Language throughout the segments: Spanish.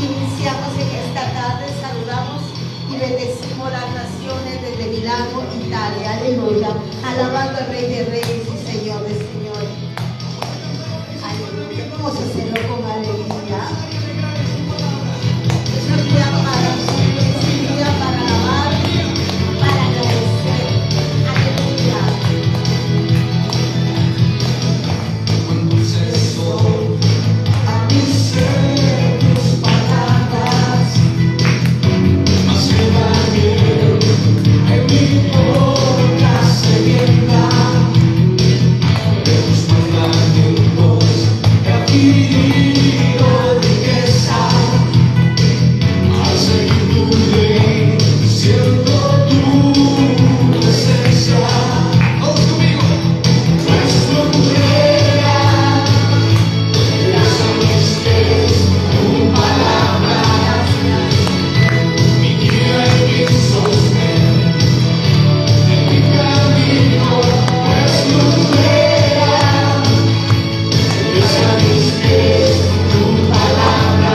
Iniciamos en esta tarde, saludamos y bendecimos las naciones desde Milano, Italia, aleluya, alabando al Rey de Reyes y Señor de Señores. Aleluya, vamos a hacerlo con alegría. Es un día para alabar, para agradecer, aleluya. Cuando cesó a mi ser tus palabras, más evangelio en mi boca sedienta, de tus mandamientos he adquirido riqueza, al seguir tu ley siento tu presencia. Todos conmigo. Nuestro entrega, las amistades, tu palabra, mi guía y mi sostén, en mi camino. Nuestro entrega, las amistades, tu palabra,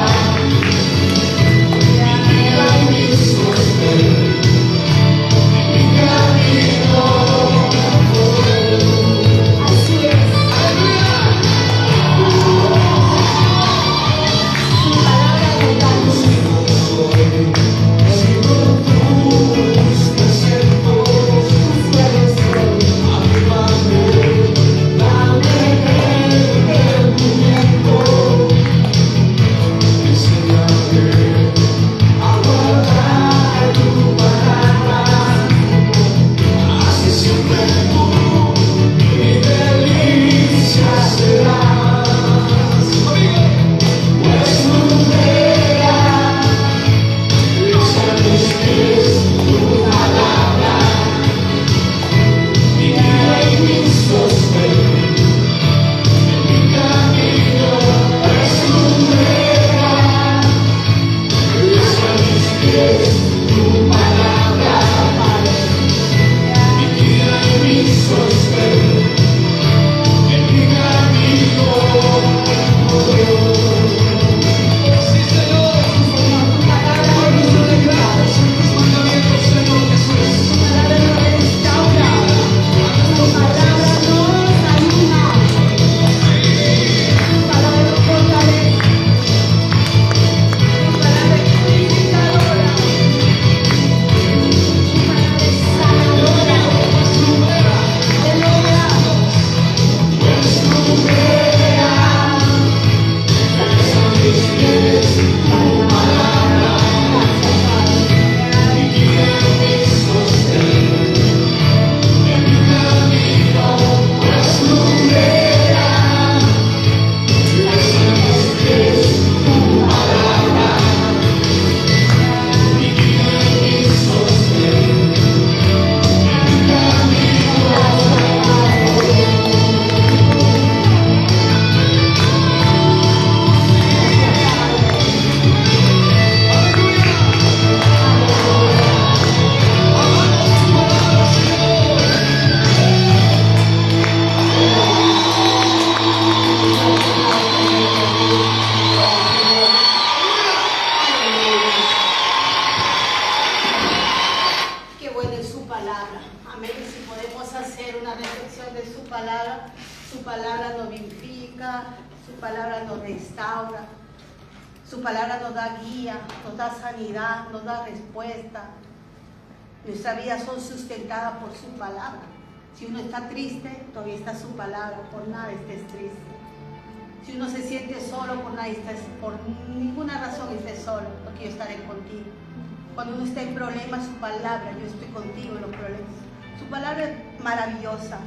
mi guía y mi sostén, en mi camino. Así es, su palabra nos da luz. Qué buena es su palabra. Amén. Si podemos hacer una reflexión de su palabra nos vivifica, su palabra nos restaura, su palabra nos da guía, nos da sanidad, nos da respuesta. Nuestras vidas son sustentadas por su palabra. Si uno está triste, todavía está su palabra, por nada estés triste. Si uno se siente solo, por ninguna razón estés solo, porque yo estaré contigo. Cuando uno está en problemas, su palabra, yo estoy contigo en los problemas. Su palabra es maravillosa.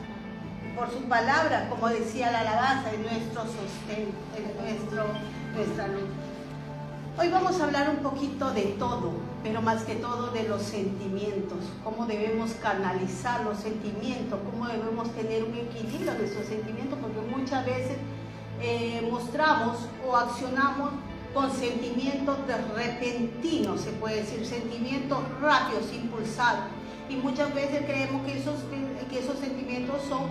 Por su palabra, como decía la alabanza, es nuestro sostén, es nuestra luz. Hoy vamos a hablar un poquito de todo, pero más que todo de los sentimientos, cómo debemos canalizar los sentimientos, cómo debemos tener un equilibrio de esos sentimientos, porque muchas veces mostramos o accionamos con sentimientos repentinos, se puede decir, sentimientos rápidos, impulsados, y muchas veces creemos que esos sentimientos son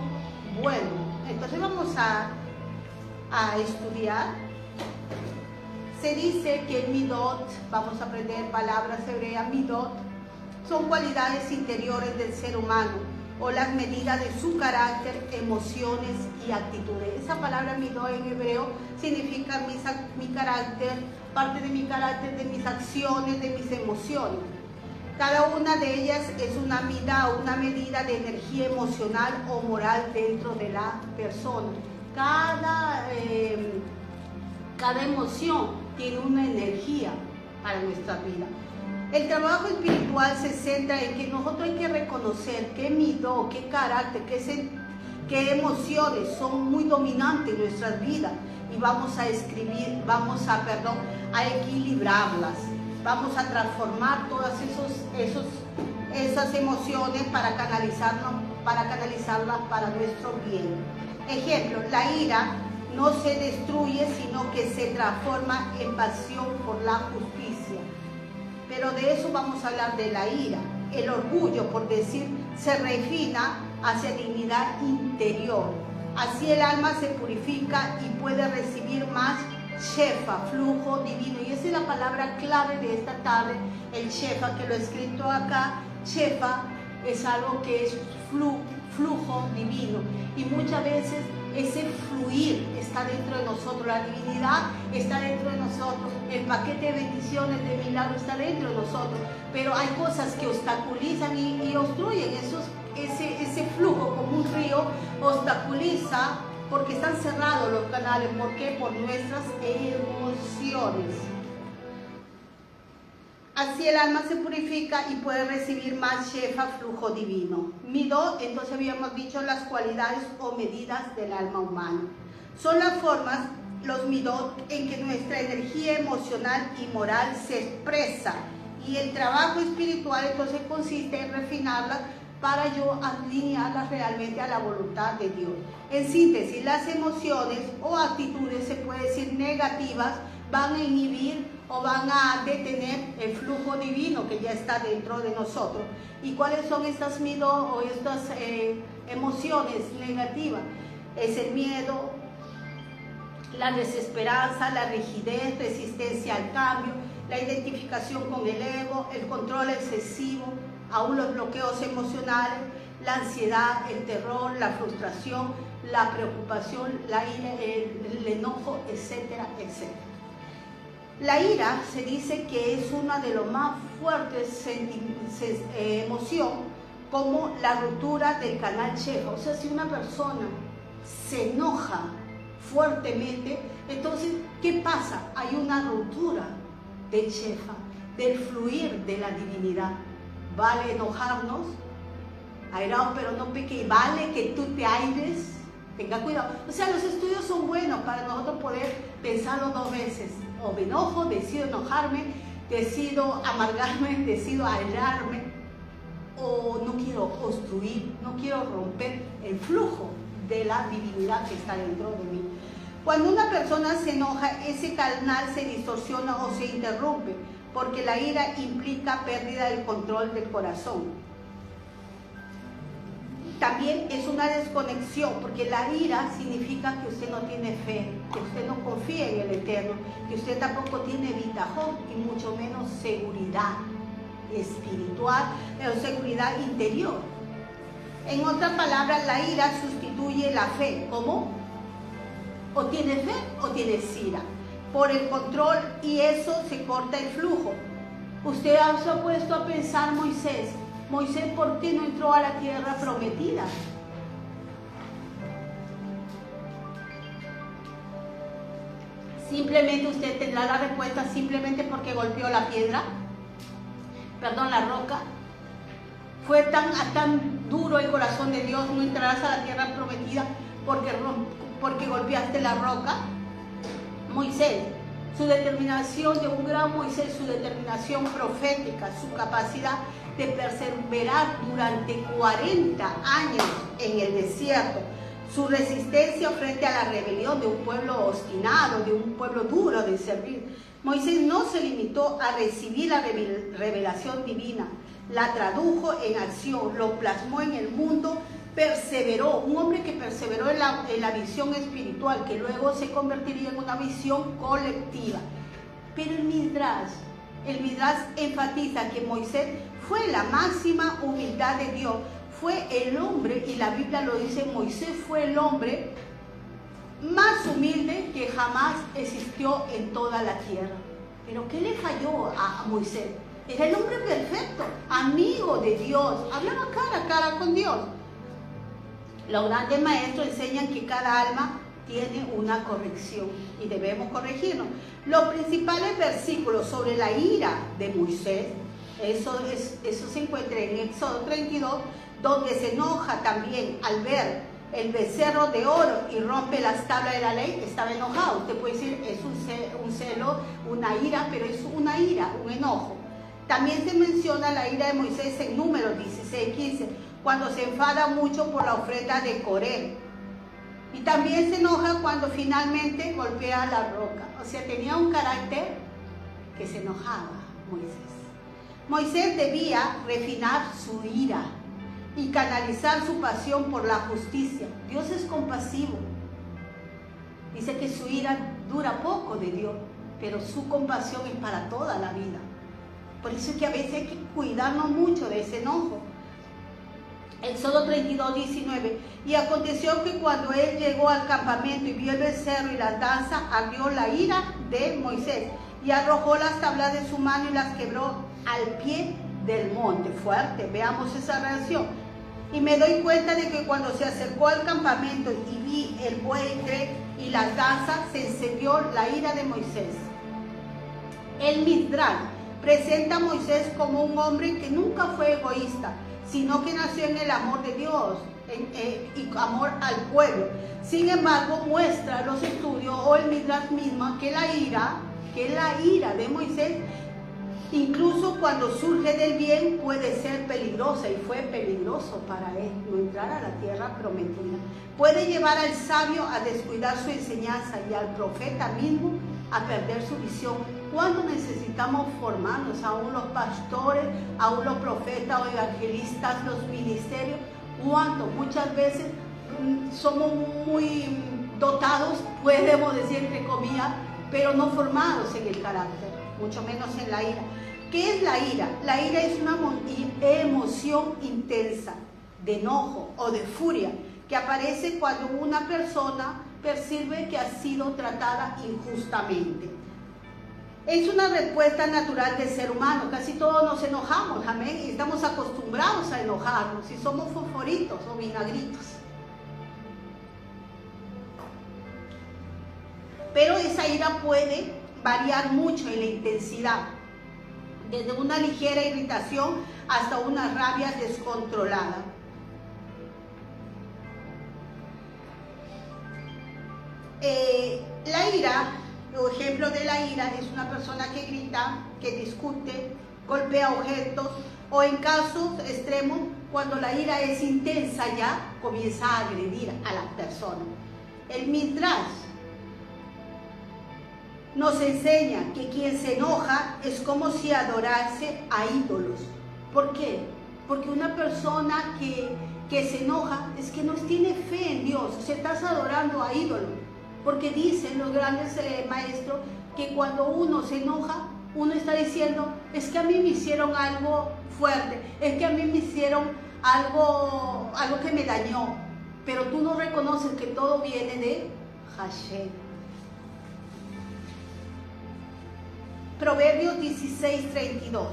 buenos. Entonces vamos a estudiar Se dice que midot, vamos a aprender palabras hebreas, midot, son cualidades interiores del ser humano o las medidas de su carácter, emociones y actitudes. Esa palabra midot en hebreo significa mi carácter, parte de mi carácter, de mis acciones, de mis emociones. Cada una de ellas es una medida de energía emocional o moral dentro de la persona. Cada emoción tiene una energía para nuestra vida. El trabajo espiritual se centra en que nosotros hay que reconocer qué midot, qué carácter, qué emociones son muy dominantes en nuestras vidas y vamos a equilibrarlas. Vamos a transformar todas esas emociones para canalizarlas para nuestro bien. Ejemplo, la ira no se destruye, sino que se transforma en pasión por la justicia. Pero de eso vamos a hablar, de la ira. El orgullo, por decir, se refina hacia dignidad interior. Así el alma se purifica y puede recibir más Shefa, flujo divino. Y esa es la palabra clave de esta tarde, el Shefa, que lo he escrito acá. Shefa es algo que es flujo divino. Y muchas veces ese fluir está dentro de nosotros, la divinidad está dentro de nosotros, el paquete de bendiciones, de milagros está dentro de nosotros, pero hay cosas que obstaculizan y obstruyen ese flujo, como un río obstaculiza, porque están cerrados los canales. ¿Por qué? Por nuestras emociones. Así el alma se purifica y puede recibir más Shefa, flujo divino. Midot, entonces habíamos dicho, las cualidades o medidas del alma humana. Son las formas, los midot, en que nuestra energía emocional y moral se expresa. Y el trabajo espiritual entonces consiste en refinarlas para yo alinearlas realmente a la voluntad de Dios. En síntesis, las emociones o actitudes, se puede decir negativas, van a inhibir o van a detener el flujo divino que ya está dentro de nosotros. ¿Y cuáles son estas midot o estas emociones negativas? Es el miedo, la desesperanza, la rigidez, resistencia al cambio, la identificación con el ego, el control excesivo, aún los bloqueos emocionales, la ansiedad, el terror, la frustración, la preocupación, la ira, el enojo, etcétera, etcétera. La ira se dice que es una de las más fuertes emoción, como la ruptura del canal Shefa. O sea, si una persona se enoja fuertemente, entonces, ¿qué pasa? Hay una ruptura del Shefa, del fluir de la divinidad. Vale enojarnos, airaos pero no peque, vale que tú te aires, tenga cuidado. O sea, los estudios son buenos para nosotros poder pensarlo dos veces. O me enojo, decido enojarme, decido amargarme, decido airarme, o no quiero obstruir, no quiero romper el flujo de la divinidad que está dentro de mí. Cuando una persona se enoja, ese canal se distorsiona o se interrumpe, porque la ira implica pérdida del control del corazón. También es una desconexión, porque la ira significa que usted no tiene fe, que usted no confía en el Eterno, que usted tampoco tiene bitajón y mucho menos seguridad espiritual, pero seguridad interior. En otras palabras, la ira sustituye la fe. ¿Cómo? O tienes fe o tienes ira. Por el control, y eso se corta el flujo. Usted se ha puesto a pensar, Moisés, ¿por qué no entró a la tierra prometida? Simplemente usted tendrá la respuesta simplemente porque golpeó la piedra, la roca. Fue tan duro el corazón de Dios, no entrarás a la tierra prometida porque golpeaste la roca. Moisés, su determinación de un gran Moisés, su determinación profética, su capacidad de perseverar durante 40 años en el desierto, su resistencia frente a la rebelión de un pueblo obstinado, de un pueblo duro de servir. Moisés no se limitó a recibir la revelación divina, la tradujo en acción, lo plasmó en el mundo, perseveró, un hombre que perseveró en la visión espiritual, que luego se convertiría en una visión colectiva. Pero el Midrash enfatiza que Moisés fue la máxima humildad de Dios. Fue el hombre, y la Biblia lo dice, Moisés fue el hombre más humilde que jamás existió en toda la tierra. Pero ¿qué le falló a Moisés? Era el hombre perfecto, amigo de Dios, hablaba cara a cara con Dios. Los grandes maestros enseñan que cada alma tiene una corrección y debemos corregirnos. Los principales versículos sobre la ira de Moisés, eso se encuentra en Éxodo 32, donde se enoja también al ver el becerro de oro y rompe las tablas de la ley. Estaba enojado. Usted puede decir, es un celo, una ira, pero es una ira, un enojo. También se menciona la ira de Moisés en Números 16:15, cuando se enfada mucho por la ofrenda de Coré. Y también se enoja cuando finalmente golpea la roca. O sea, tenía un carácter que se enojaba Moisés. Moisés debía refinar su ira y canalizar su pasión por la justicia. Dios es compasivo. Dice que su ira dura poco de Dios, pero su compasión es para toda la vida. Por eso es que a veces hay que cuidarnos mucho de ese enojo. Éxodo 32:19. Y aconteció que cuando él llegó al campamento y vio el becerro y las danzas, ardió la ira de Moisés y arrojó las tablas de su mano y las quebró al pie del monte. Fuerte, veamos esa reacción. Y me doy cuenta de que cuando se acercó al campamento y vi el buitre y las danzas, se encendió la ira de Moisés. El Midrash presenta a Moisés como un hombre que nunca fue egoísta, sino que nació en el amor de Dios y amor al pueblo. Sin embargo, muestra los estudios o el Midrash mismo que la ira de Moisés, incluso cuando surge del bien, puede ser peligrosa, y fue peligroso para él no entrar a la tierra prometida. Puede llevar al sabio a descuidar su enseñanza y al profeta mismo a perder su visión. ¿Cuándo necesitamos formarnos? Aún los pastores, aún los profetas o evangelistas, los ministerios. ¿Cuánto? Muchas veces somos muy dotados, podemos decir entre comillas, pero no formados en el carácter, mucho menos en la ira. ¿Qué es la ira? La ira es una emoción intensa de enojo o de furia que aparece cuando una persona percibe que ha sido tratada injustamente. Es una respuesta natural del ser humano. Casi todos nos enojamos, amén, y estamos acostumbrados a enojarnos, y somos fosforitos o vinagritos. Pero esa ira puede variar mucho en la intensidad, desde una ligera irritación hasta una rabia descontrolada. La ira, o ejemplo de la ira, es una persona que grita, que discute, golpea objetos, o en casos extremos, cuando la ira es intensa ya, comienza a agredir a la persona. El Midrash nos enseña que quien se enoja es como si adorase a ídolos. ¿Por qué? Porque una persona que se enoja es que no tiene fe en Dios, o sea, estás adorando a ídolos. Porque dicen los grandes maestros que cuando uno se enoja, uno está diciendo, es que a mí me hicieron algo fuerte, es que a mí me hicieron algo que me dañó, pero tú no reconoces que todo viene de Hashem. Proverbios 16:32.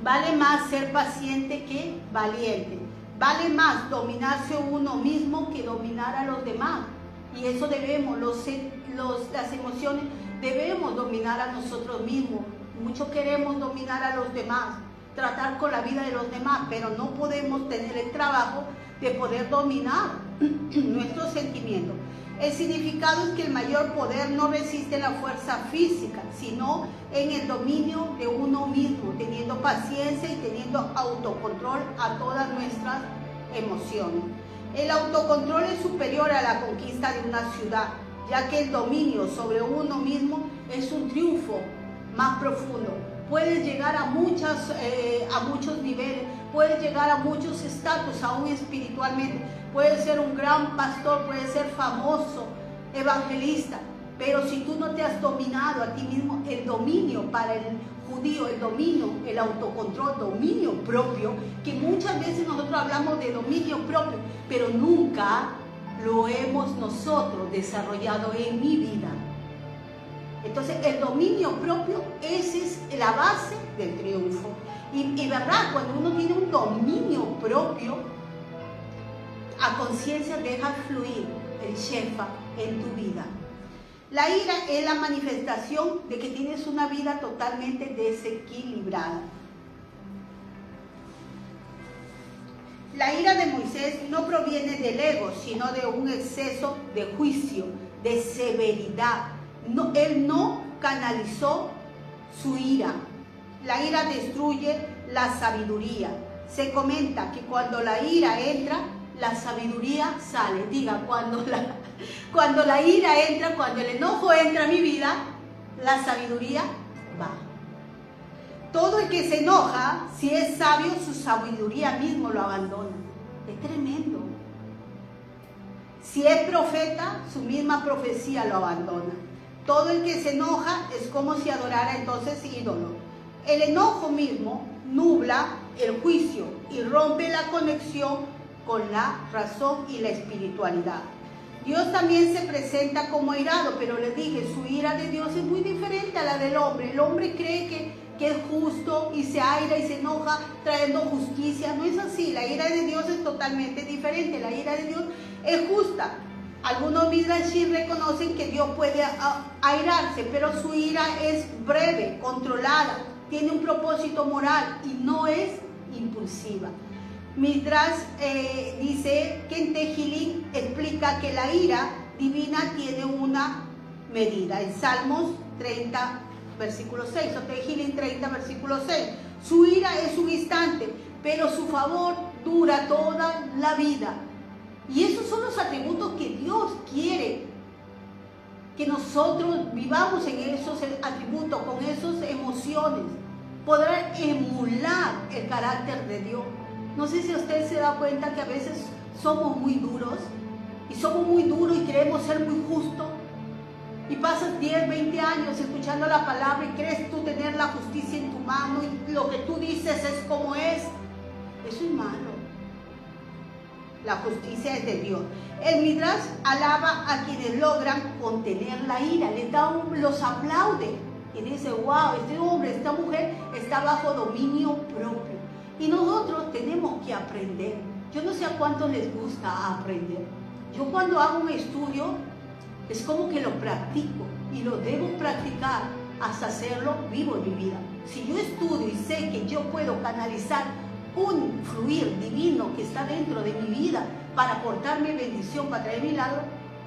Vale más ser paciente que valiente. Vale más dominarse uno mismo que dominar a los demás. Y eso debemos, las emociones, debemos dominar a nosotros mismos. Muchos queremos dominar a los demás, tratar con la vida de los demás, pero no podemos tener el trabajo de poder dominar nuestros sentimientos. El significado es que el mayor poder no resiste la fuerza física, sino en el dominio de uno mismo, teniendo paciencia y teniendo autocontrol a todas nuestras emociones. El autocontrol es superior a la conquista de una ciudad, ya que el dominio sobre uno mismo es un triunfo más profundo. Puedes llegar a muchos niveles, puedes llegar a muchos estatus, aún espiritualmente. Puedes ser un gran pastor, puedes ser famoso, evangelista, Pero si tú no te has dominado a ti mismo, el dominio para el judío, el dominio, el autocontrol, dominio propio, que muchas veces nosotros hablamos de dominio propio, pero nunca lo hemos nosotros desarrollado en mi vida. Entonces el dominio propio, esa es la base del triunfo. Y verdad, cuando uno tiene un dominio propio, a conciencia deja fluir el Shefa en tu vida. La ira es la manifestación de que tienes una vida totalmente desequilibrada. La ira de Moisés no proviene del ego, sino de un exceso de juicio, de severidad. No, él no canalizó su ira. La ira destruye la sabiduría. Se comenta que cuando la ira entra, la sabiduría sale. Diga, cuando la ira entra, cuando el enojo entra a mi vida, la sabiduría va. Todo el que se enoja, si es sabio, su sabiduría mismo lo abandona. Es tremendo. Si es profeta, su misma profecía lo abandona. Todo el que se enoja es como si adorara entonces ídolo. El enojo mismo nubla el juicio y rompe la conexión con la razón y la espiritualidad. Dios también se presenta como airado, pero les dije, su ira de Dios es muy diferente a la del hombre. El hombre cree que es justo y se aira y se enoja trayendo justicia. No es así, la ira de Dios es totalmente diferente. La ira de Dios es justa. Algunos midrashim reconocen que Dios puede airarse, pero su ira es breve, controlada, tiene un propósito moral y no es impulsiva. Midrash dice que en Tehillim explica que la ira divina tiene una medida. En Salmos 30, versículo 6, o Tehillim 30, versículo 6. Su ira es un instante, pero su favor dura toda la vida. Y esos son los atributos que Dios quiere que nosotros vivamos en esos atributos, con esas emociones, poder emular el carácter de Dios. No sé si usted se da cuenta que a veces somos muy duros y queremos ser muy justos y pasas 10, 20 años escuchando la palabra y crees tú tener la justicia en tu mano y lo que tú dices es como es. Eso es malo. La justicia es de Dios. El Midrash alaba a quienes logran contener la ira, los aplaude y dice, wow, este hombre, esta mujer está bajo dominio propio. Y nosotros tenemos que aprender. Yo no sé a cuántos les gusta aprender. Yo cuando hago un estudio, es como que lo practico y lo debo practicar hasta hacerlo vivo en mi vida. Si yo estudio y sé que yo puedo canalizar un fluir divino que está dentro de mi vida para aportarme bendición, para traer milagro,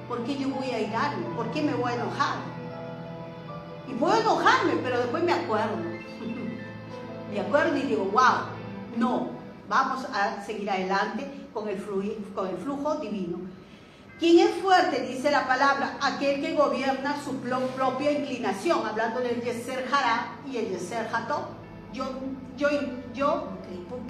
¿por qué yo voy a airarme? ¿Por qué me voy a enojar? Y puedo enojarme, pero después me acuerdo. Me acuerdo y digo, wow, no, vamos a seguir adelante con el flujo divino. ¿Quién es fuerte? Dice la palabra, aquel que gobierna su propia inclinación, hablando del Yeser Hará y el Yeser Hatov. Yo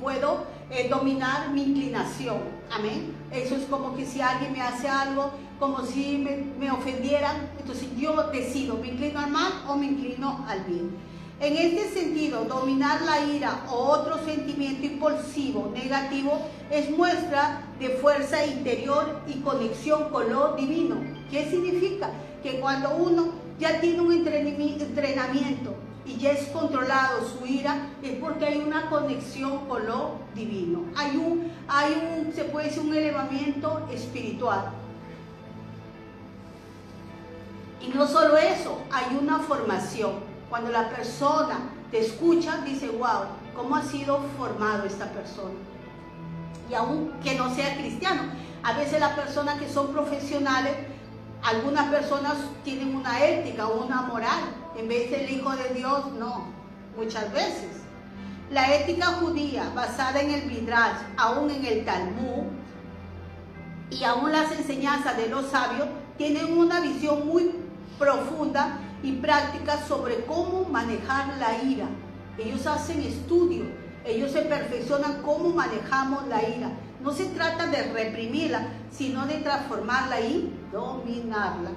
puedo dominar mi inclinación, amén. Eso es como que si alguien me hace algo, como si me ofendieran, entonces yo decido, ¿me inclino al mal o me inclino al bien? En este sentido, dominar la ira o otro sentimiento impulsivo, negativo, es muestra de fuerza interior y conexión con lo divino. ¿Qué significa? Que cuando uno ya tiene un entrenamiento y ya es controlado su ira, es porque hay una conexión con lo divino. Se puede decir, un elevamiento espiritual. Y no solo eso, hay una formación. Cuando la persona te escucha, dice, wow, ¿cómo ha sido formado esta persona? Y aun que no sea cristiano, a veces las personas que son profesionales, algunas personas tienen una ética, una moral, en vez del Hijo de Dios, no, muchas veces. La ética judía, basada en el Midrash, aún en el Talmud, y aún las enseñanzas de los sabios, tienen una visión muy profunda y práctica sobre cómo manejar la ira. Ellos hacen estudio, ellos se perfeccionan cómo manejamos la ira. No se trata de reprimirla, sino de transformarla y dominarla.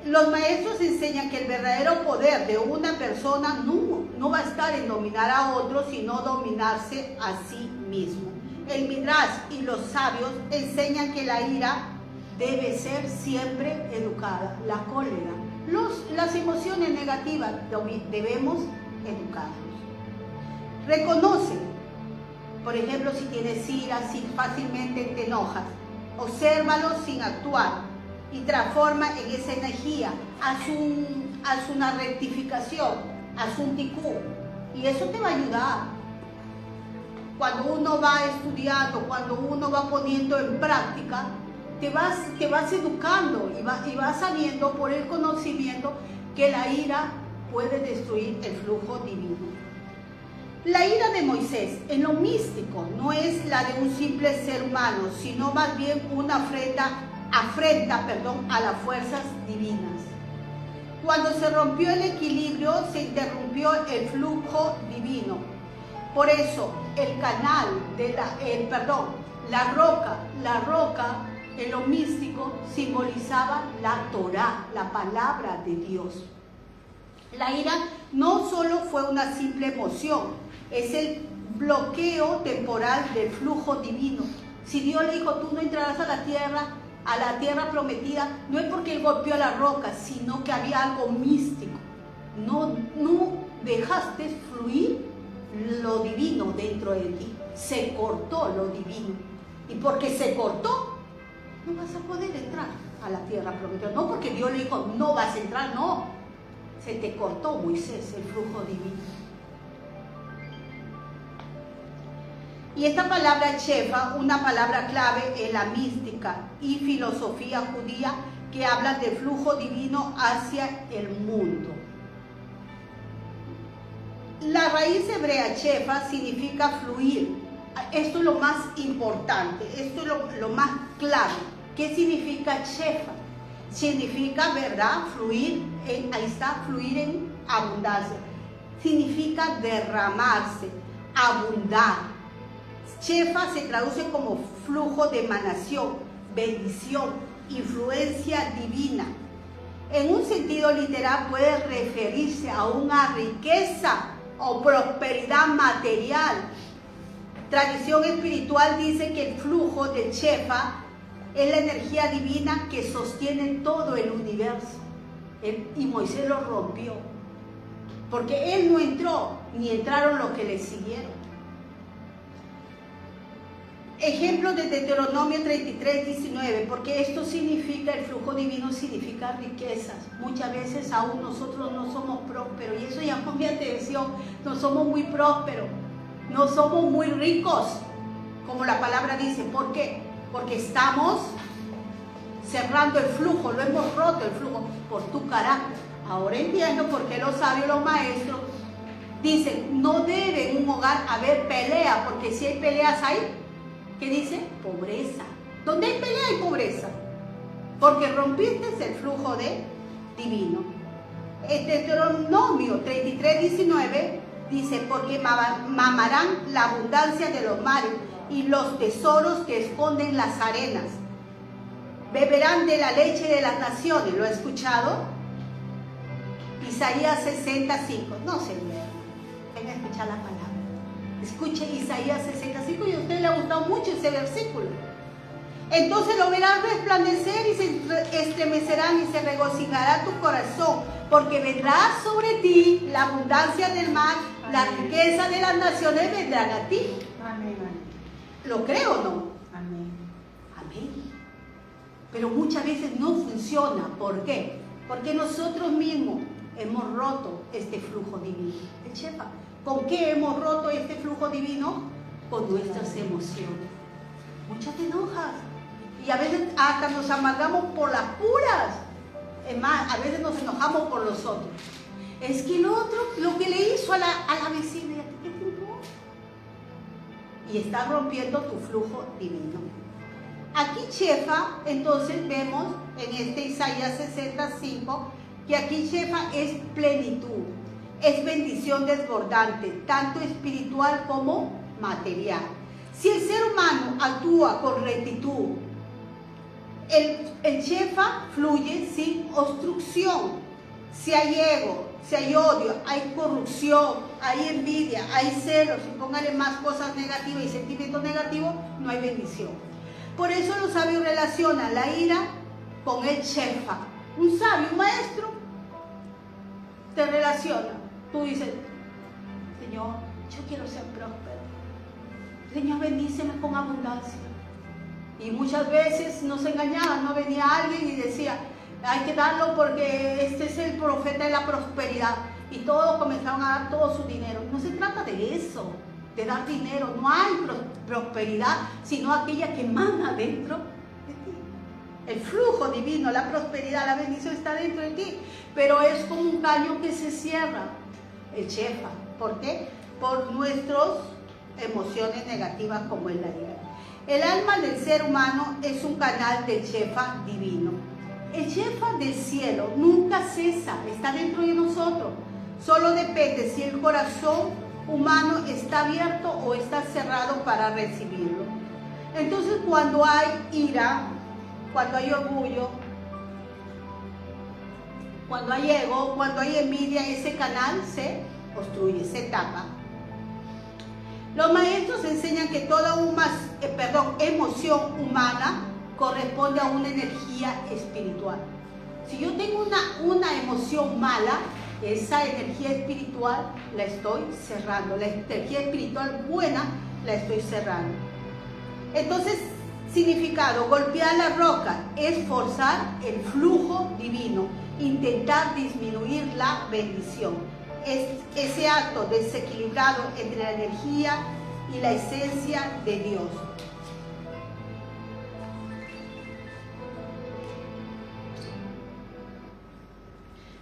Los maestros enseñan que el verdadero poder de una persona no va a estar en dominar a otros, sino dominarse a sí mismo. El Midrash y los sabios enseñan que la ira debe ser siempre educada, la cólera. Las emociones negativas debemos educarlos. Reconoce, por ejemplo, si tienes ira, si fácilmente te enojas, obsérvalo sin actuar y transforma en esa energía, haz una rectificación, haz un tikkun, y eso te va a ayudar. Cuando uno va estudiando, cuando uno va poniendo en práctica, te vas educando y vas sabiendo por el conocimiento que la ira puede destruir el flujo divino. La ira de Moisés en lo místico no es la de un simple ser humano, sino más bien una afrenta a las fuerzas divinas. Cuando se rompió el equilibrio, se interrumpió el flujo divino. Por eso el canal de la roca en lo místico simbolizaba la Torá, la palabra de Dios. La ira no solo fue una simple emoción, es el bloqueo temporal del flujo divino. Si Dios le dijo, tú no entrarás a la tierra prometida, no es porque él golpeó la roca, sino que había algo místico. No dejaste fluir lo divino dentro de ti. Se cortó lo divino. Y porque se cortó, no vas a poder entrar a la tierra prometida. No porque Dios le dijo, no vas a entrar, no. Se te cortó, Moisés, el flujo divino. Y esta palabra Shefa, una palabra clave en la mística y filosofía judía que habla del flujo divino hacia el mundo. La raíz hebrea Shefa significa fluir. Esto es lo más importante, esto es lo más clave. ¿Qué significa Shefa? Significa, ¿verdad? Fluir, ahí está, fluir en abundancia. Significa derramarse, abundar. Shefa se traduce como flujo de emanación, bendición, influencia divina. En un sentido literal puede referirse a una riqueza o prosperidad material. Tradición espiritual dice que el flujo de Shefa es la energía divina que sostiene todo el universo. Y Moisés lo rompió, porque él no entró, ni entraron los que le siguieron. Ejemplo de Deuteronomio 33, 19, porque esto significa, el flujo divino significa riquezas. Muchas veces aún nosotros no somos prósperos, y eso llamó mi atención, no somos muy prósperos, no somos muy ricos, como la palabra dice. ¿Por qué? Porque estamos cerrando el flujo, lo hemos roto el flujo por tu carácter. Ahora entiendo por qué los sabios, los maestros, dicen, no debe en un hogar haber pelea, porque si hay peleas ahí, ¿qué dice? Pobreza. ¿Dónde hay pelea hay pobreza? Porque rompiste el flujo divino. El Deuteronomio 33, 19 dice, porque mamarán la abundancia de los mares y los tesoros que esconden las arenas. Beberán de la leche de las naciones. ¿Lo ha escuchado? Isaías 65. No se duerma. Venga a escuchar la palabra. Escuche Isaías 65 y a usted le ha gustado mucho ese versículo. Entonces lo verás resplandecer y se estremecerán y se regocijará tu corazón, porque vendrá sobre ti la abundancia del mar, la riqueza de las naciones vendrán a ti. Amén. ¿Lo creo o no? Amén. Amén. Pero muchas veces no funciona. ¿Por qué? Porque nosotros mismos hemos roto este flujo divino. El Shefa. ¿Con qué hemos roto este flujo divino? Con nuestras emociones. Muchas te enojas. Y a veces hasta nos amargamos por las puras. Es más, a veces nos enojamos por los otros. Es que el otro, lo que le hizo a la vecina, ¿y a ti qué te importa? Y está rompiendo tu flujo divino. Aquí Shefa, entonces vemos en este Isaías 65, que aquí Shefa es plenitud. Es bendición desbordante, tanto espiritual como material. Si el ser humano actúa con rectitud, El Shefa fluye sin obstrucción. Si hay ego, si hay odio, hay corrupción, hay envidia, hay celos, y póngale más cosas negativas y sentimientos negativos, no hay bendición. Por eso los sabios relacionan la ira con el Shefa. Un sabio, un maestro, te relaciona. Tú dices, Señor, yo quiero ser próspero. Señor, bendíceme con abundancia. Y muchas veces nos engañaban, no venía alguien y decía, hay que darlo porque este es el profeta de la prosperidad. Y todos comenzaron a dar todo su dinero. No se trata de eso, de dar dinero. No hay prosperidad, sino aquella que emana dentro de ti. El flujo divino, la prosperidad, la bendición está dentro de ti. Pero es como un caño que se cierra. El Shefa. ¿Por qué? Por nuestras emociones negativas como es la ira. El alma del ser humano es un canal del Shefa divino. El Shefa del cielo nunca cesa, está dentro de nosotros. Solo depende si el corazón humano está abierto o está cerrado para recibirlo. Entonces, cuando hay ira, cuando hay orgullo, cuando hay ego, cuando hay envidia, ese canal se obstruye, se tapa. Los maestros enseñan que toda emoción humana corresponde a una energía espiritual. Si yo tengo una emoción mala, esa energía espiritual la estoy cerrando. La energía espiritual buena la estoy cerrando. Entonces, significado, golpear la roca es forzar el flujo divino, intentar disminuir la bendición. Es ese acto desequilibrado entre la energía y la esencia de Dios.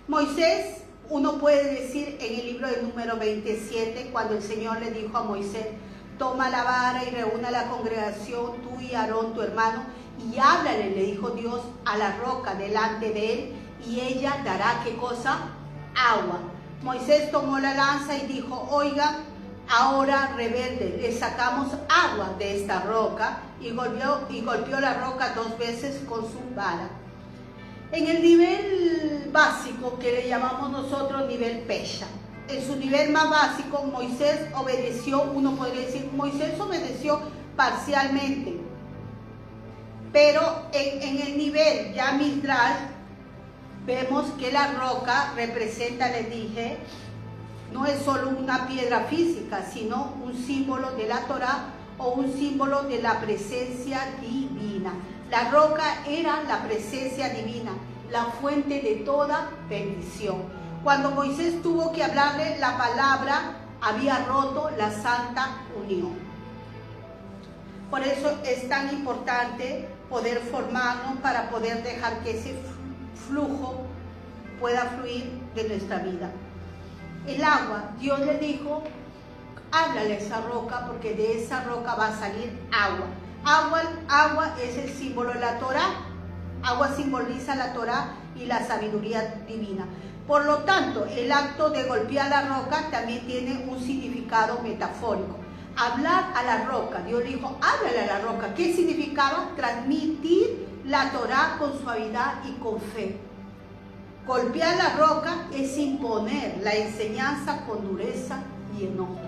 Moisés, uno puede decir en el libro de Número 27, cuando el Señor le dijo a Moisés, toma la vara y reúna la congregación, tú y Aarón, tu hermano, y háblale, le dijo Dios, a la roca delante de él, y ella dará, ¿qué cosa? Agua. Moisés tomó la lanza y dijo, oigan, ahora rebelde, le sacamos agua de esta roca, y golpeó la roca 2 veces con su vara. En el nivel básico, que le llamamos nosotros nivel Pesha, en su nivel más básico, Moisés obedeció, uno podría decir, Moisés obedeció parcialmente, pero en el nivel ya Midrash, vemos que la roca representa, les dije, no es solo una piedra física, sino un símbolo de la Torá o un símbolo de la presencia divina. La roca era la presencia divina, la fuente de toda bendición. Cuando Moisés tuvo que hablarle la palabra, había roto la santa unión. Por eso es tan importante poder formarnos para poder dejar que ese flujo pueda fluir de nuestra vida. El agua, Dios le dijo, háblale a esa roca porque de esa roca va a salir agua. Agua es el símbolo de la Torá. Agua simboliza la Torá y la sabiduría divina. Por lo tanto, el acto de golpear la roca también tiene un significado metafórico. Hablar a la roca. Dios le dijo, háblale a la roca. ¿Qué significaba? Transmitir la Torá con suavidad y con fe. Golpear la roca es imponer la enseñanza con dureza y enojo.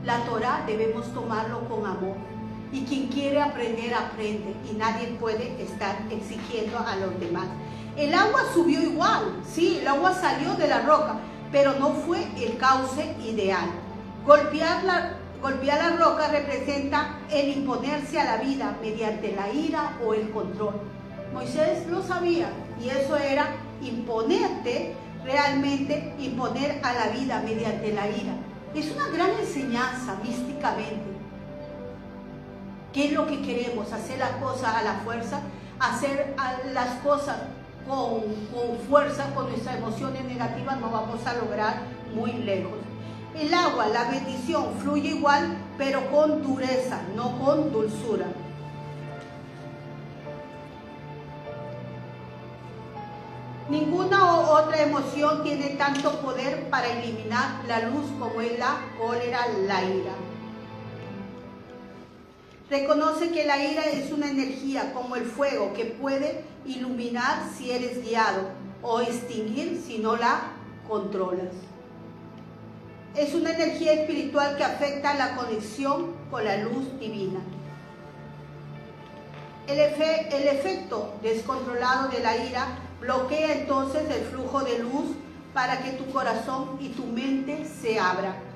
La Torá debemos tomarlo con amor. Y quien quiere aprender, aprende. Y nadie puede estar exigiendo a los demás. El agua subió igual, sí, el agua salió de la roca, pero no fue el cauce ideal. Golpear la roca representa el imponerse a la vida mediante la ira o el control. Moisés lo sabía y eso era imponerte, realmente imponer a la vida mediante la ira. Es una gran enseñanza místicamente. ¿Qué es lo que queremos? Hacer las cosas a la fuerza, hacer las cosas con fuerza, con nuestras emociones negativas, no vamos a lograr muy lejos. El agua, la bendición, fluye igual, pero con dureza, no con dulzura. Ninguna otra emoción tiene tanto poder para eliminar la luz como es la cólera, la ira. Reconoce que la ira es una energía como el fuego que puede iluminar si eres guiado o extinguir si no la controlas. Es una energía espiritual que afecta la conexión con la luz divina. El efecto descontrolado de la ira bloquea entonces el flujo de luz para que tu corazón y tu mente se abran.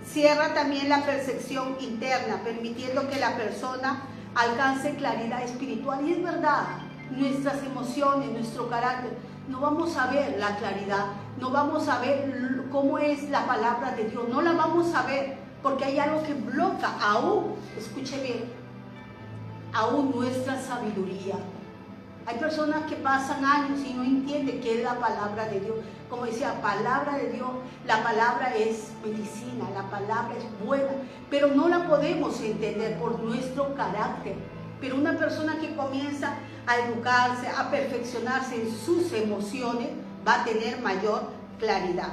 Cierra también la percepción interna, permitiendo que la persona alcance claridad espiritual. Y es verdad, nuestras emociones, nuestro carácter, no vamos a ver la claridad, no vamos a ver cómo es la palabra de Dios, no la vamos a ver porque hay algo que bloquea aún, escuche bien, aún nuestra sabiduría. Hay personas que pasan años y no entienden qué es la palabra de Dios. Como decía, palabra de Dios, la palabra es medicina, la palabra es buena, pero no la podemos entender por nuestro carácter. Pero una persona que comienza a educarse, a perfeccionarse en sus emociones, va a tener mayor claridad.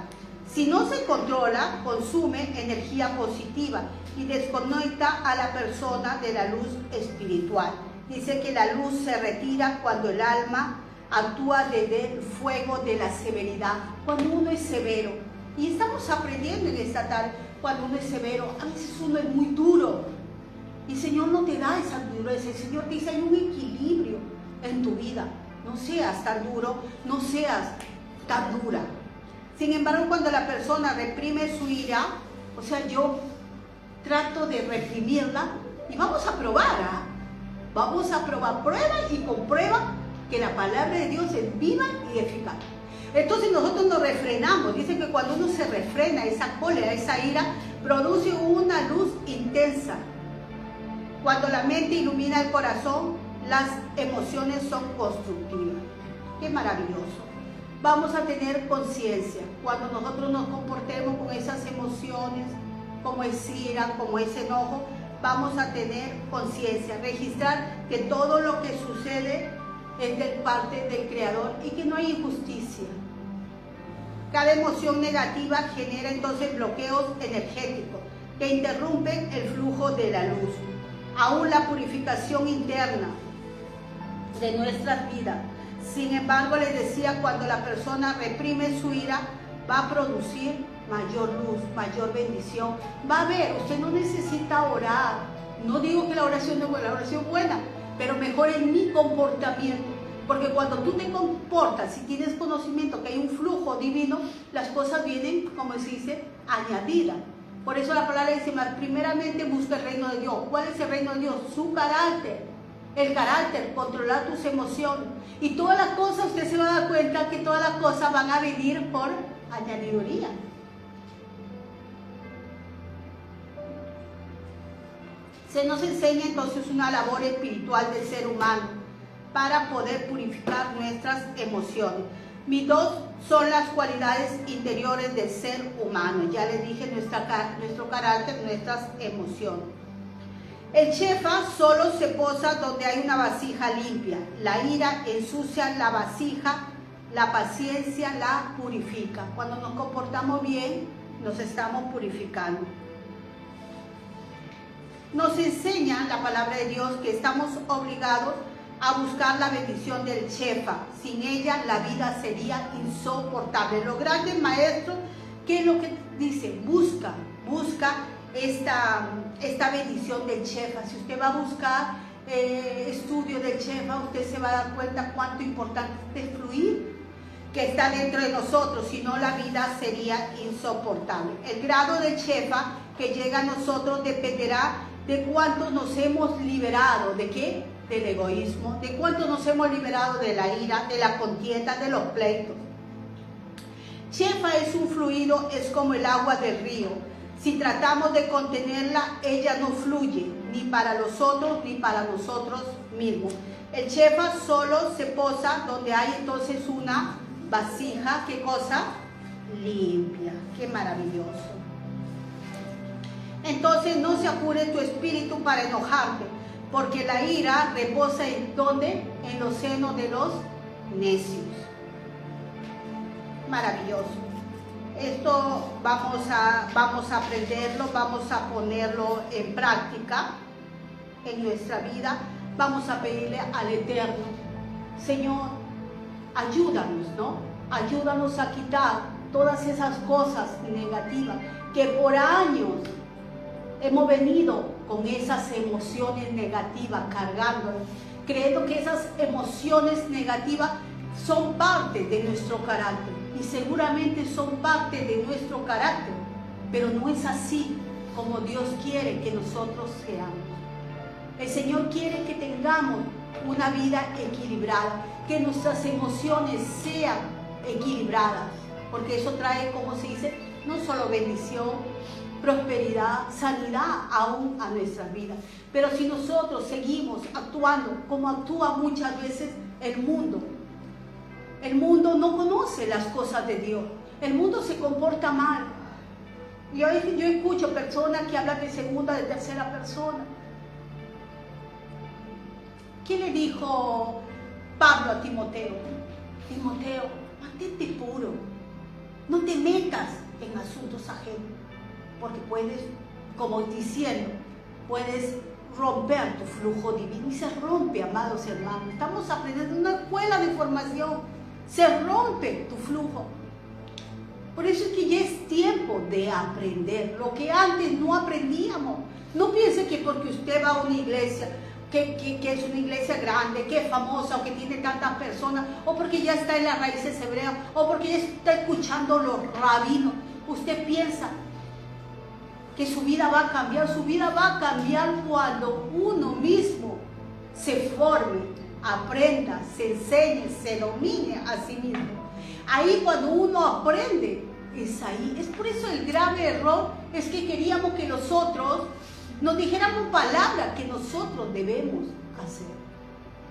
Si no se controla, consume energía positiva y desconecta a la persona de la luz espiritual. Dice que la luz se retira cuando el alma actúa desde el fuego de la severidad, cuando uno es severo. Y estamos aprendiendo en esta tarde, cuando uno es severo, a veces uno es muy duro. Y el Señor no te da esa dureza, el Señor te dice, hay un equilibrio en tu vida. No seas tan duro, no seas tan dura. Sin embargo, cuando la persona reprime su ira, o sea, yo trato de reprimirla y vamos a probar, ¿ah? Vamos a probar, prueba y comprueba que la palabra de Dios es viva y eficaz. Entonces nosotros nos refrenamos. Dicen que cuando uno se refrena, esa cólera, esa ira, produce una luz intensa. Cuando la mente ilumina el corazón, las emociones son constructivas. ¡Qué maravilloso! Vamos a tener conciencia. Cuando nosotros nos comportemos con esas emociones, como es ira, como es enojo, vamos a tener conciencia, registrar que todo lo que sucede es de parte del Creador y que no hay injusticia. Cada emoción negativa genera entonces bloqueos energéticos que interrumpen el flujo de la luz. Aún la purificación interna de nuestras vidas. Sin embargo, les decía, cuando la persona reprime su ira, va a producir mayor luz, mayor bendición. Va a ver, usted no necesita orar. No digo que la oración no es buena, la oración es buena, pero mejor en mi comportamiento. Porque cuando tú te comportas, si tienes conocimiento que hay un flujo divino, las cosas vienen, como se dice, añadidas. Por eso la palabra dice, primeramente busca el reino de Dios. ¿Cuál es el reino de Dios? Su carácter. El carácter, controlar tus emociones. Y todas las cosas, usted se va a dar cuenta que todas las cosas van a venir por añadiduría. Se nos enseña entonces una labor espiritual del ser humano para poder purificar nuestras emociones. Mis dos son las cualidades interiores del ser humano. Ya les dije, nuestro carácter, nuestras emociones. El shefa solo se posa donde hay una vasija limpia. La ira ensucia la vasija, la paciencia la purifica. Cuando nos comportamos bien, nos estamos purificando. Nos enseña la palabra de Dios que estamos obligados a buscar la bendición del shefa. Sin ella la vida sería insoportable. Los grandes maestros, ¿qué es lo que dicen? Busca esta bendición del shefa. Si usted va a buscar estudio del shefa, usted se va a dar cuenta cuánto importante es fluir que está dentro de nosotros, si no la vida sería insoportable. El grado del shefa que llega a nosotros dependerá de cuánto nos hemos liberado. ¿De qué? Del egoísmo. De cuánto nos hemos liberado de la ira, de la contienda, de los pleitos. Shefa es un fluido, es como el agua del río. Si tratamos de contenerla, ella no fluye, ni para los otros, ni para nosotros mismos. El shefa solo se posa donde hay entonces una vasija, ¿qué cosa? Limpia. ¡Qué maravilloso! Entonces no se apure tu espíritu para enojarte, porque la ira reposa ¿en dónde? En los senos de los necios. Maravilloso. Esto vamos a aprenderlo, vamos a ponerlo en práctica en nuestra vida, vamos a pedirle al Eterno, Señor, ayúdanos, ¿no? Ayúdanos a quitar todas esas cosas negativas que por años hemos venido con esas emociones negativas cargando, creyendo que esas emociones negativas son parte de nuestro carácter y seguramente son parte de nuestro carácter, pero no es así como Dios quiere que nosotros seamos. El Señor quiere que tengamos una vida equilibrada, que nuestras emociones sean equilibradas, porque eso trae, como se dice, no solo bendición, prosperidad, sanidad aún a nuestras vidas. Pero si nosotros seguimos actuando como actúa muchas veces el mundo no conoce las cosas de Dios, el mundo se comporta mal. Yo escucho personas que hablan de segunda, de tercera persona. ¿Qué le dijo Pablo a Timoteo? Timoteo, mantente puro, no te metas en asuntos ajenos, porque puedes, como diciendo, puedes romper tu flujo divino. Y se rompe, amados hermanos. Estamos aprendiendo en una escuela de formación. Se rompe tu flujo. Por eso es que ya es tiempo de aprender lo que antes no aprendíamos. No piense que porque usted va a una iglesia, que es una iglesia grande, que es famosa, o que tiene tantas personas, o porque ya está en las raíces hebreas, o porque ya está escuchando los rabinos, usted piensa que su vida va a cambiar. Su vida va a cambiar cuando uno mismo se forme, aprenda, se enseñe, se domine a sí mismo. Ahí cuando uno aprende, es ahí. Es por eso el grave error es que queríamos que nosotros nos dijéramos palabras que nosotros debemos hacer.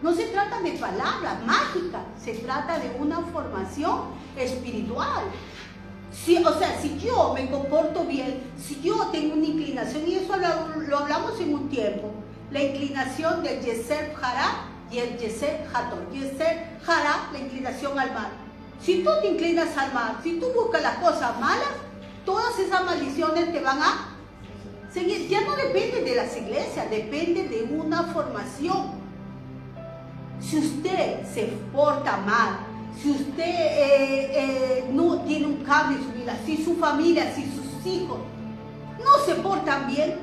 No se trata de palabras mágicas, se trata de una formación espiritual. Si yo me comporto bien, si yo tengo una inclinación, y eso lo hablamos en un tiempo, la inclinación del Yeser Hará y el Yeser Hator. Yeser Hará, la inclinación al mal. Si tú te inclinas al mal, si tú buscas las cosas malas, todas esas maldiciones te van a seguir. Ya no depende de las iglesias, depende de una formación. Si usted se porta mal, si usted no tiene un cambio en su vida, si su familia, si sus hijos no se portan bien,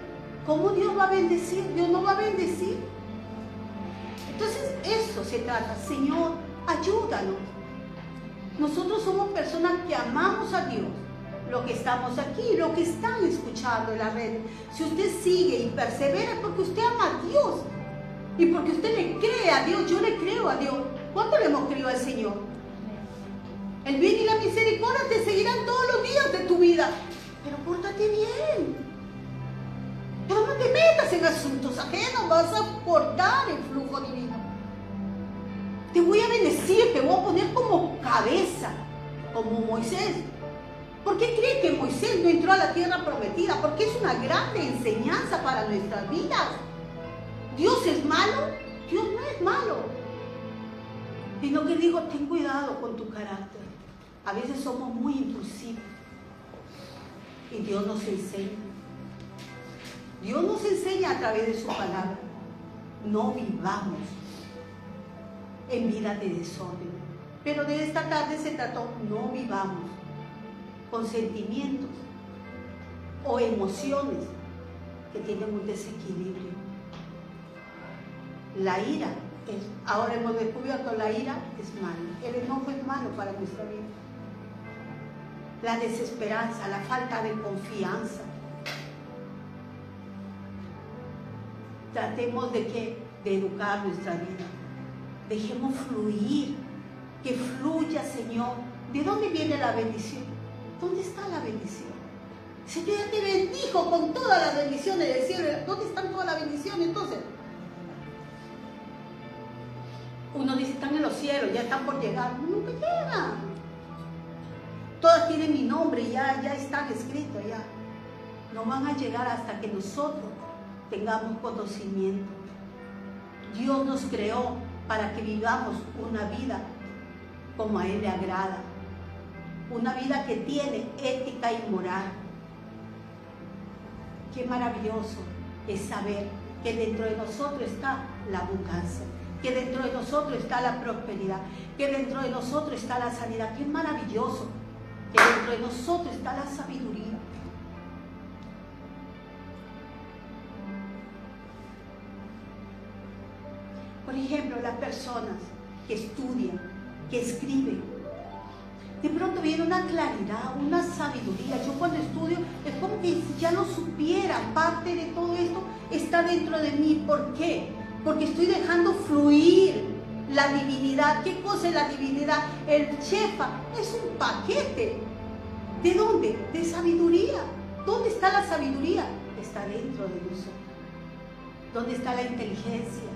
¿cómo Dios va a bendecir? Dios no va a bendecir. Entonces, eso se trata. Señor, ayúdanos. Nosotros somos personas que amamos a Dios. Lo que estamos aquí, lo que están escuchando en la red. Si usted sigue y persevera es porque usted ama a Dios. Y porque usted le cree a Dios. Yo le creo a Dios. ¿Cuánto le hemos creído al Señor? El bien y la misericordia te seguirán todos los días de tu vida. Pero pórtate bien. Pero no te metas en asuntos ajenos. Vas a cortar el flujo divino. Te voy a bendecir, te voy a poner como cabeza, como Moisés. ¿Por qué cree que Moisés no entró a la tierra prometida? Porque es una grande enseñanza para nuestras vidas. ¿Dios es malo? Dios no es malo. Sino que digo, ten cuidado con tu carácter. A veces somos muy impulsivos. Y Dios nos enseña. Dios nos enseña a través de su palabra. No vivamos en vida de desorden. Pero de esta tarde se trató, no vivamos con sentimientos o emociones que tienen un desequilibrio. La ira, ahora hemos descubierto, la ira es malo. El enojo es malo para nuestra vida. La desesperanza, la falta de confianza. Tratemos de educar nuestra vida. Dejemos fluir, que fluya, Señor. ¿De dónde viene la bendición? ¿Dónde está la bendición? El Señor ya te bendijo con todas las bendiciones del cielo. ¿Dónde están todas las bendiciones entonces? Uno dice, están en los cielos, ya están por llegar. Nunca llegan. Todas tienen mi nombre y ya están escritas. Ya. No van a llegar hasta que nosotros tengamos conocimiento. Dios nos creó para que vivamos una vida como a Él le agrada. Una vida que tiene ética y moral. Qué maravilloso es saber que dentro de nosotros está la abundancia, que dentro de nosotros está la prosperidad, que dentro de nosotros está la sanidad. ¡Qué maravilloso! Que dentro de nosotros está la sabiduría. Por ejemplo, las personas que estudian, que escriben, de pronto viene una claridad, una sabiduría. Yo cuando estudio es como que si ya lo supiera, parte de todo esto está dentro de mí. ¿Por qué? Porque estoy dejando fluir la divinidad. ¿Qué cosa es la divinidad? El Shefa es un paquete. ¿De dónde? De sabiduría. ¿Dónde está la sabiduría? Está dentro de nosotros. ¿Dónde está la inteligencia?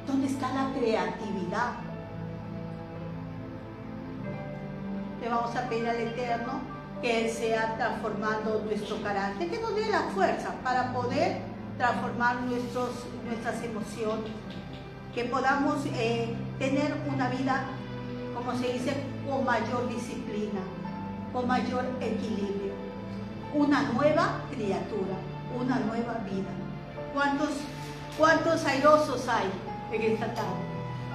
¿Dónde está la creatividad? Le vamos a pedir al Eterno que Él sea transformando nuestro carácter, que nos dé la fuerza para poder transformar nuestras emociones, que podamos tener una vida, como se dice, con mayor disciplina, con mayor equilibrio, una nueva criatura, una nueva vida. ¿Cuántos airosos hay en esta tarde?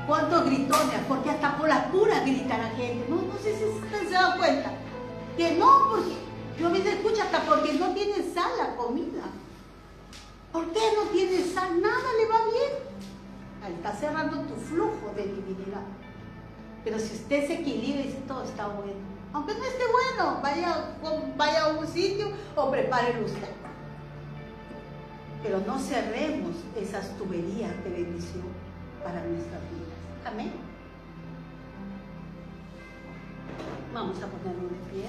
¿Cuántos gritones? Porque hasta por las puras grita la gente. No sé si ustedes se dan cuenta. Que no, porque yo a veces escucho hasta porque no tiene sal la comida. ¿Por qué no tiene sal? Nada le va bien. Está cerrando tu flujo de divinidad. Pero si usted se equilibra y dice todo está bueno. Aunque no esté bueno, vaya a un sitio o prepárelo usted. Pero no cerremos esas tuberías de bendición para nuestras vidas. Amén. Vamos a ponernos de pie.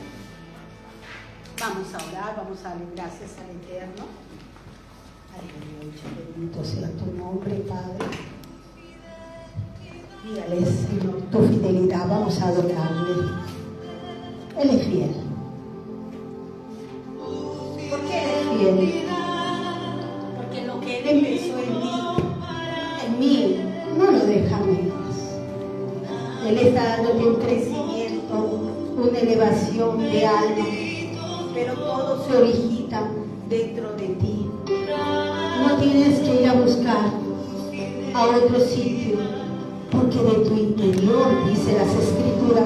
Vamos a orar, vamos a darle gracias al Eterno. Aleluya, bendito sea tu nombre, Padre. Dígale, Señor, tu fidelidad, vamos a adorarle. Él es fiel. ¿Por qué Él es fiel? Porque lo que Él empezó en mí, no lo deja menos. Él está dándote un crecimiento, una elevación de alma, pero todo se origina dentro de ti. No tienes que ir a buscar a otro sitio, porque de tu interior, dice las Escrituras,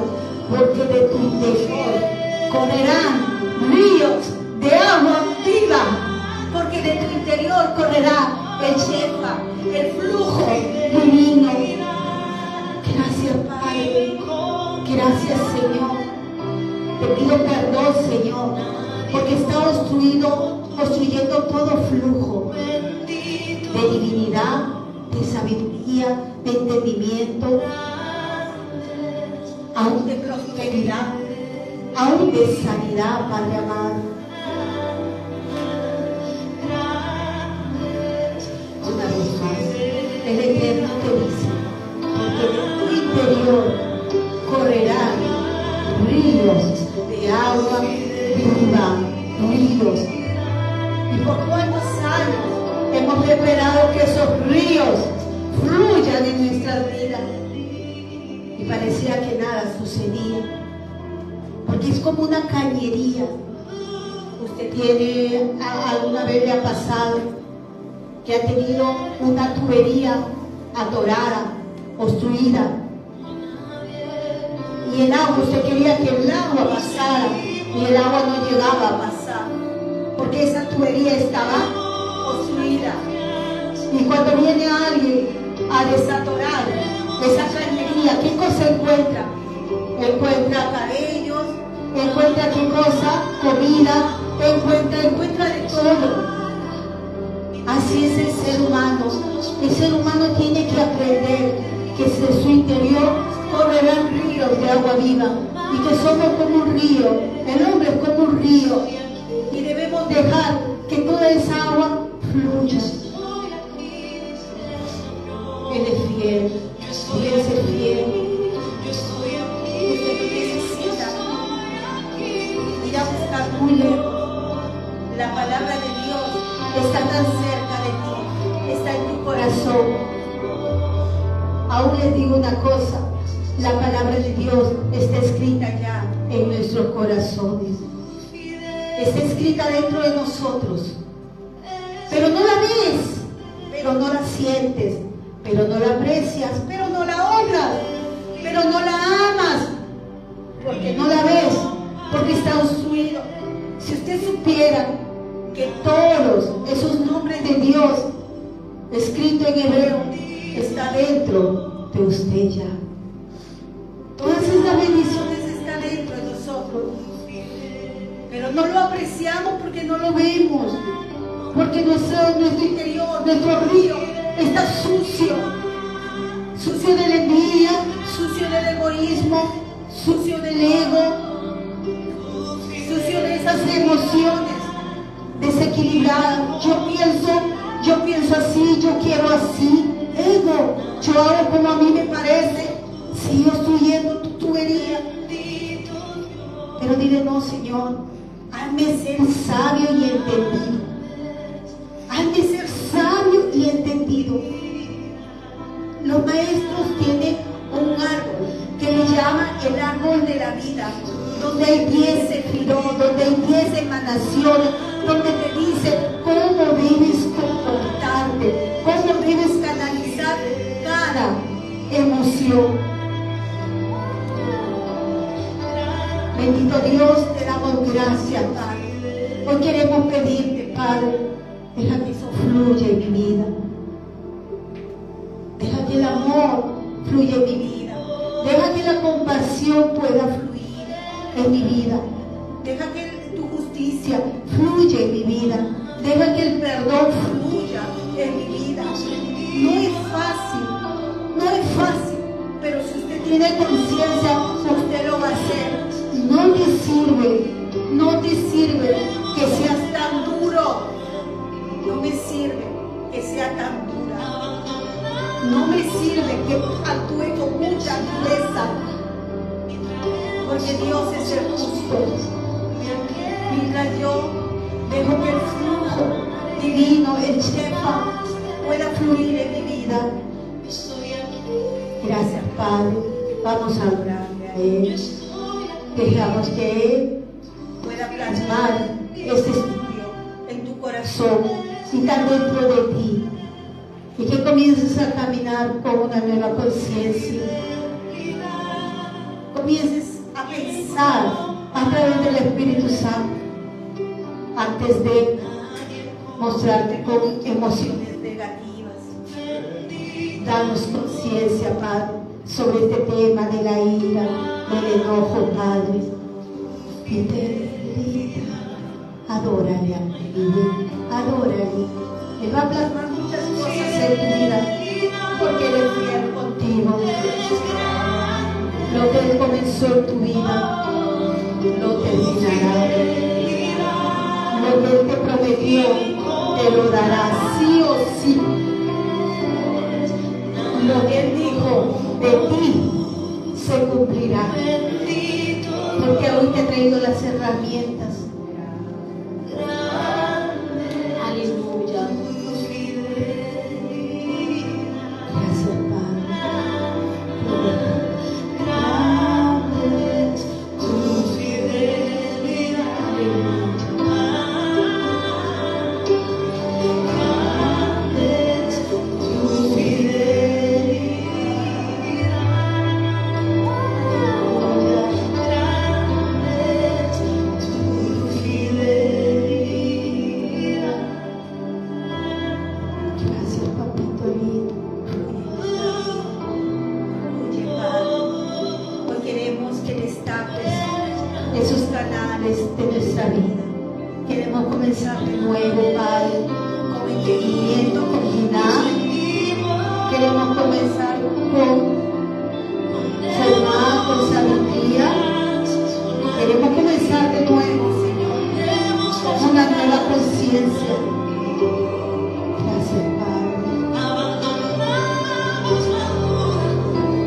porque de tu interior correrán ríos de agua viva, porque de tu interior correrá el Shefa, el flujo divino. Gracias, Padre. Gracias, Señor. Te pido perdón, Señor, porque está obstruyendo todo flujo de divinidad, de sabiduría, de entendimiento, aún de prosperidad, aún de sanidad, Padre amado. Una vez más, el Eterno te dice, porque de tu interior correrán ríos de agua viva, ríos. ¿Y por cuántos años hemos esperado que esos ríos fluyan en nuestras vidas? Y parecía que nada sucedía, porque es como una cañería. Usted alguna vez le ha pasado que ha tenido una tubería atorada, obstruida, y el agua, usted quería que el agua pasara y el agua no llegaba a pasar porque esa tubería estaba obstruida. Y cuando viene alguien a desatorar esa cañería, ¿qué cosa encuentra? Encuentra cabellos, encuentra qué cosa, comida, encuentra de todo. Así es el ser humano. El ser humano tiene que aprender que de su interior correrán ríos de agua viva y que somos como un río. El hombre es como un río y debemos dejar que toda esa agua fluya. Él es fiel, Él es el fiel. Usted necesita ir a buscar muy lejos. La palabra de Dios está tan cerca de ti, está en tu corazón. Aún les digo una cosa, la palabra de Dios está escrita ya en nuestros corazones. Está escrita dentro de nosotros. pero no la ves, pero no la sientes, pero no la aprecias, pero no la honras, pero no la amas, porque no la ves, porque está obstruido. Si usted supiera que todos esos nombres de Dios escrito en hebreo está dentro de usted ya. Todas esas bendiciones están dentro de nosotros, pero no lo apreciamos porque no lo vemos, porque nuestro interior, nuestro río está sucio, sucio de la envidia, sucio del egoísmo, sucio del ego, sucio de esas emociones desequilibradas. Yo pienso así, yo quiero así, ego, yo hago como a mí me parece, si yo estoy yendo tu tubería. Pero dile, no, Señor, hazme ser sabio y entendido, hazme ser sabio y entendido. Los maestros tienen un árbol que le llaman el árbol de la vida, donde hay 10 sefirot, donde hay 10 emanaciones, donde te dice cómo debes comportarte, cómo debes canalizar cada emoción. Bendito Dios, te damos gracias, Padre. Hoy queremos pedirte, Padre, deja que eso fluya en mi vida. Deja que el amor fluya en mi vida. Deja que la compasión pueda fluir en mi vida. Deja que tu justicia fluya en mi vida. Deja que el perdón fluya en mi vida. No es fácil, pero si usted tiene conciencia, usted lo va a hacer. No te sirve que seas tan duro. No me sirve que sea tan dura. No me sirve que actúe con mucha dureza, porque Dios es el justo. Mientras yo dejo que el flujo divino, el Shefa, pueda fluir en mi vida. Gracias, Padre. Vamos a adorarle a Él. Dejamos que Él pueda plasmar este estudio en tu corazón y estar dentro de ti. Y que comiences a caminar con una nueva conciencia. Comiences a pensar a través del Espíritu Santo antes de mostrarte con emociones negativas. Danos conciencia, Padre, sobre este tema de la ira, del enojo, Padre. Y te bendiga. Adórale a Él, adórale. Él va a plasmar muchas cosas en tu vida, porque Él es fiel contigo. Lo que Él comenzó en tu vida, lo terminará. Lo que Él te prometió, te lo dará sí o sí. Lo que Él dijo de ti se cumplirá, porque hoy te he traído las herramientas. Aleluya. Gracias, Padre. Tu fidelidad. Esos canales de nuestra vida. Queremos comenzar de nuevo, Padre, con entendimiento, con dinamismo. Queremos comenzar con formar, con sabiduría. Queremos comenzar de nuevo, Señor, con una nueva conciencia. Gracias, Padre. Te amamos, Padre.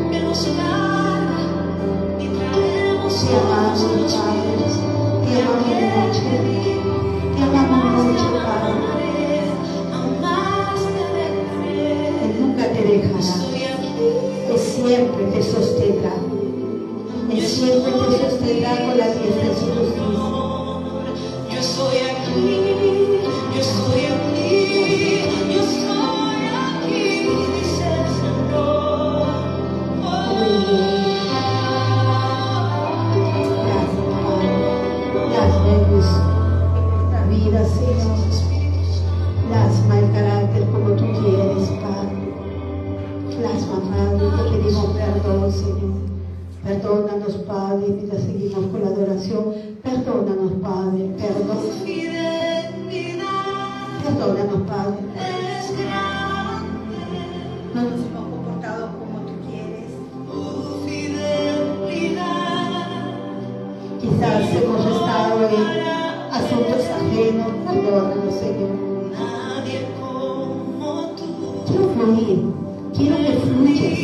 Te amamos mucho. Te amamos mucho, Padre. Él nunca te dejará. Él siempre te sostendrá. Él siempre te sostendrá con la diestra de su justicia. Yo estoy aquí, yo estoy aquí. oración. Perdónanos, Padre, perdónanos, Padre. No nos hemos comportado como tú quieres. Quizás hemos estado en asuntos ajenos. Perdónanos, Señor. Quiero fluir, quiero que fluyas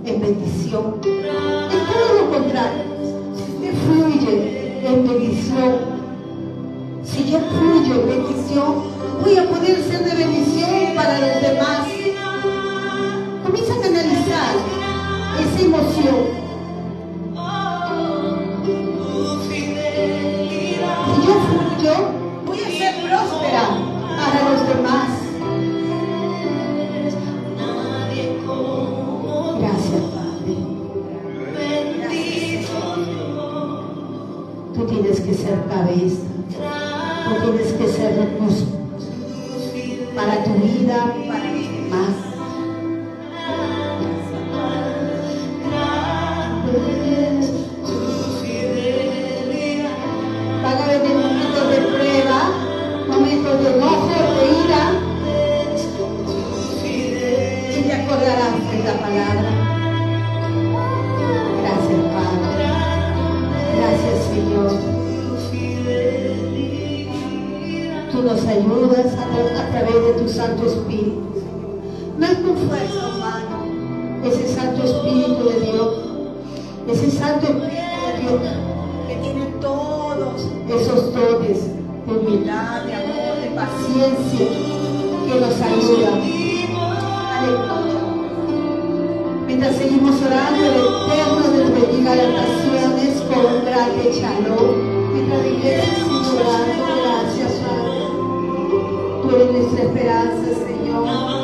en bendición. Es todo lo contrario. Si usted fluye en bendición, si yo fluyo en bendición, voy a poder ser de bendición para los demás. Comienza a canalizar esa emoción. Si yo fluyo, voy a ser próspera para los demás. Gracias, Padre. Gracias. Tú tienes que ser cabeza. Tú tienes que ser luz para tu vida, para los demás. Van a venir momentos de prueba, momentos de enojo, de ira, y te acordarás de la palabra. Gracias, Padre. Gracias, Señor. Tú nos ayudas a través de tu Santo Espíritu. No es tu fuerza humana, ese Santo Espíritu de Dios, ese Santo Espíritu de Dios que tiene todos esos dones de humildad, de amor, de paciencia, que nos ayuda. Aleluya. Mientras seguimos orando, el Eterno nos bendiga las naciones con un grande shalom. Mientras la iglesia sigue orando, gracias, Padre. Tú eres nuestra esperanza, Señor.